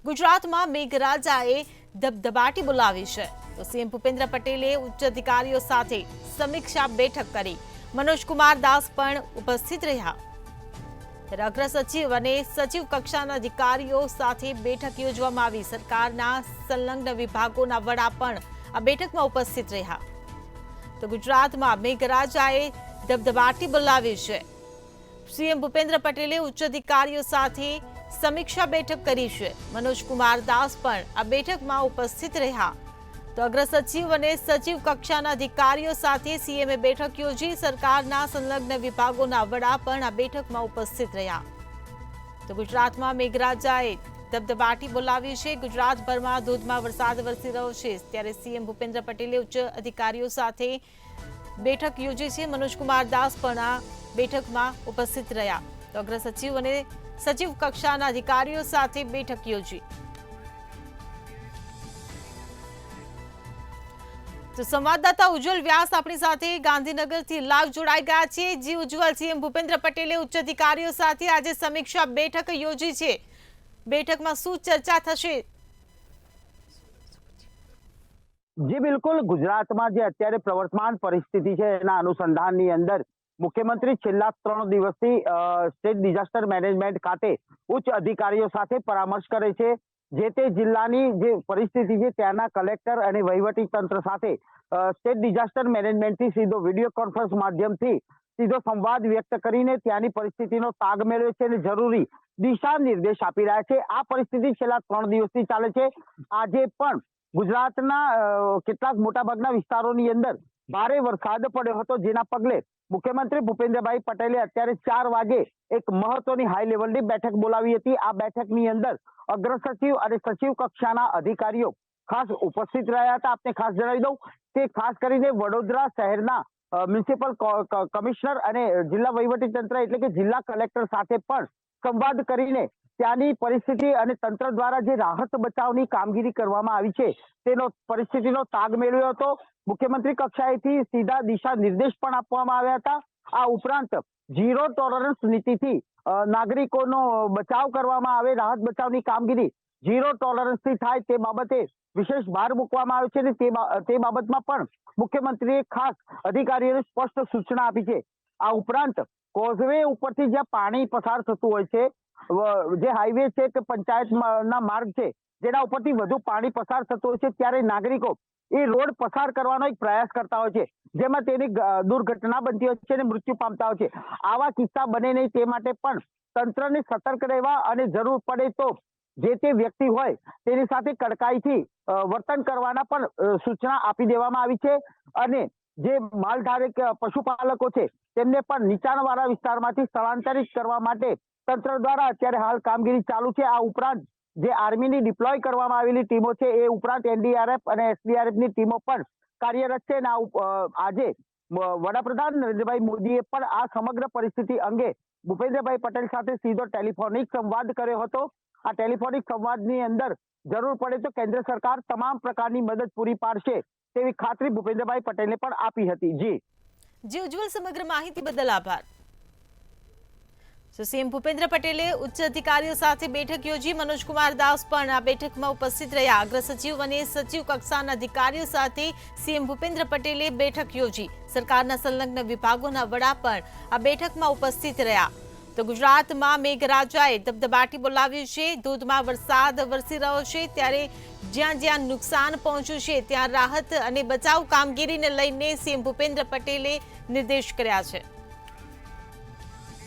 ગુજરાતમાં મેઘરાજાએ ધબધબાટી બોલાવી છે તો સીએમ ભૂપેન્દ્ર પટેલે ઉચ્ચ અધિકારીઓ સાથે સમીક્ષા બેઠક કરી। મનોજ કુમાર દાસ પણ ઉપસ્થિત રહ્યા। અગ્ર સચિવ અને સચિવ કક્ષાના અધિકારીઓ સાથે બેઠક યોજવામાં આવી। સરકારના સંલગ્ન વિભાગોના વડા પણ આ બેઠકમાં ઉપસ્થિત રહ્યા। તો ગુજરાતમાં મેઘરાજાએ ધબધબાટી બોલાવી છે। સીએમ ભૂપેન્દ્ર પટેલે ઉચ્ચ અધિકારીઓ સાથે સમીક્ષા બેઠક કરી છે। મનોજ કુમાર દાસ પણ આ બેઠકમાં ઉપસ્થિત રહ્યા। તો અગ્ર સચિવ અને સચિવ કક્ષાના અધિકારીઓ સાથે સીએમએ બેઠક યોજી। સરકારના સંલગ્ન વિભાગોના વડા પણ આ બેઠકમાં ઉપસ્થિત રહ્યા। તો ગુજરાતમાં મેઘરાજાએ ધબધબાટી બોલાવી છે। ગુજરાતભરમાં ધોધમાર વરસાદ વરસી રહ્યો છે ત્યારે સીએમ ભૂપેન્દ્ર પટેલે ઉચ્ચ અધિકારીઓ સાથે બેઠક યોજી છે। મનોજ કુમાર દાસ પણ આ બેઠકમાં ઉપસ્થિત રહ્યા। તો અગ્ર સચિવ અને સચિવ કક્ષાના અધિકારીઓ સાથે બેઠક યોજી। તો સંવાદદાતા ઉજ્જવલ વ્યાસ આપણી સાથે ગાંધીનગરથી લાઈવ જોડાઈ ગયા છે। જી ઉજ્જવલ, સીએમ ભૂપેન્દ્ર પટેલે ઉચ્ચ અધિકારીઓ સાથે આજે સમીક્ષા બેઠક યોજી છે। બેઠકમાં શું ચર્ચા થશે? જી બિલકુલ, ગુજરાતમાં જે અત્યારે પ્રવર્તમાન પરિસ્થિતિ છે એના અનુસંધાનની અંદર મુખ્યમંત્રી છેલ્લા 3 દિવસથી સ્ટેટ ડિઝાસ્ટર મેનેજમેન્ટ ખાતે ઉચ્ચ અધિકારીઓ સાથે પરામર્શ કરે છે। જે તે જિલ્લાની જે પરિસ્થિતિ છે ત્યાંના કલેક્ટર અને વહીવટી તંત્ર સાથે સ્ટેટ ડિઝાસ્ટર મેનેજમેન્ટથી સીધો વિડીયો કોન્ફરન્સ માધ્યમથી સીધો સંવાદ વ્યક્ત કરીને ત્યાંની પરિસ્થિતિનો તાગ મેળવે છે અને જરૂરી દિશા નિર્દેશ આપી રહ્યા છે। આ પરિસ્થિતિ છેલ્લા 3 દિવસથી ચાલે છે। આજે પણ ગુજરાતના કેટલાક મોટાભાગના વિસ્તારોની અંદર ભારે વરસાદ પડ્યો હતો, જેના પગલે મુખ્યમંત્રી ભૂપેન્દ્રભાઈ પટેલે અત્યારે 4 વાગે એક મહત્વની હાઈ લેવલની બેઠક બોલાવી હતી। આ બેઠકની અંદર અગ્ર સચિવ અને સચિવ કક્ષાના અધિકારીઓ ખાસ ઉપસ્થિત રહ્યા હતા। આપને ખાસ જણાવી દઉં કે ખાસ કરીને વડોદરા શહેરના મ્યુનિસિપલ કમિશનર અને જિલ્લા વહીવટી તંત્ર એટલે કે જિલ્લા કલેક્ટર સાથે પણ સંવાદ કરીને ત્યાંની પરિસ્થિતિ અને તંત્ર દ્વારા જે રાહત બચાવની કામગીરી કરવામાં આવી છે તેનો પરિસ્થિતિનો તાગ મેળવ્યો હતો। મુખ્યમંત્રી કક્ષાએથી સીધા દિશા નિર્દેશ પણ આપવામાં આવ્યા હતા। આ ઉપરાંત ઝીરો ટોલરન્સ નીતિથી નાગરિકોનો બચાવ કરવામાં આવે, રાહત બચાવની કામગીરી ઝીરો ટોલરન્સથી થાય તે બાબતે વિશેષ ભાર મૂકવામાં આવ્યો છે અને તે બાબતમાં પણ મુખ્યમંત્રીએ ખાસ અધિકારીઓને સ્પષ્ટ સૂચના આપી છે। આ ઉપરાંત કોઝવે ઉપરથી જ્યાં પાણી પસાર થતું હોય છે, જે હાઈવે છે કે પંચાયતના માર્ગ છે જેના ઉપરથી વધુ પાણી પસાર થતું હોય છે, ત્યારે નાગરિકો એ રોડ પસાર કરવાનો એક પ્રયાસ કરતા હોય છે, જેમાં તેની દુર્ઘટના બનતી હોય છે અને મૃત્યુ પામતા હોય છે। આવા કિસ્સા બને નહીં તે માટે પણ તંત્રને સતર્ક રહેવા અને જરૂર પડે તો જે તે વ્યક્તિ હોય તેની સાથે કડકાઈથી વર્તન કરવાના પણ સૂચના આપી દેવામાં આવી છે। અને જે માલધારક પશુપાલકો છે તેમને પણ નીચાણવાળા વિસ્તારમાંથી સ્થળાંતરિત કરવા માટે તંત્ર દ્વારા અત્યારે હાલ કામગીરી ચાલુ છે। આ ઉપરાંત જે આર્મીની ડિપ્લોય કરવામાં આવેલી ટીમો છે એ ઉપરાંત એનડીઆરએફ અને એસડીઆરએફની ટીમો પણ કાર્યરત છે અને આજે વડાપ્રધાન નરેન્દ્રભાઈ મોદીએ પણ આ સમગ્ર પરિસ્થિતિ અંગે ભૂપેન્દ્રભાઈ પટેલ સાથે સીધો ટેલિફોનિક સંવાદ કર્યો હતો। આ ટેલિફોનિક સંવાદની અંદર જરૂર પડે તો કેન્દ્ર સરકાર તમામ પ્રકારની મદદ પૂરી પાડશે તેવી ખાતરી ભૂપેન્દ્રભાઈ પટેલે પણ આપી હતી। જી ઉજ્જવલ, સમગ્ર માહિતી બદલ આભાર। સીએમ ભૂપેન્દ્ર પટેલે ઉચ્ચ અધિકારીઓ સાથે બેઠક યોજી। મનોજ કુમાર દાસ પણ આ બેઠકમાં ઉપસ્થિત રહ્યા। અગ્ર સચિવ અને સચિવ કક્ષાના અધિકારીઓ સાથે સીએમ ભૂપેન્દ્ર પટેલે બેઠક યોજી। સરકારના સંલગ્ન વિભાગોના વડા પણ આ બેઠકમાં ઉપસ્થિત રહ્યા। તો ગુજરાતમાં મેઘરાજાએ ધબધબાટી બોલાવી છે। ધોધમાર વરસાદ વરસી રહ્યો છે ત્યારે જ્યાં જ્યાં નુકસાન પહોંચ્યું છે ત્યાં રાહત અને બચાવ કામગીરીને લઈને સીએમ ભૂપેન્દ્ર પટેલે નિર્દેશ કર્યા છે।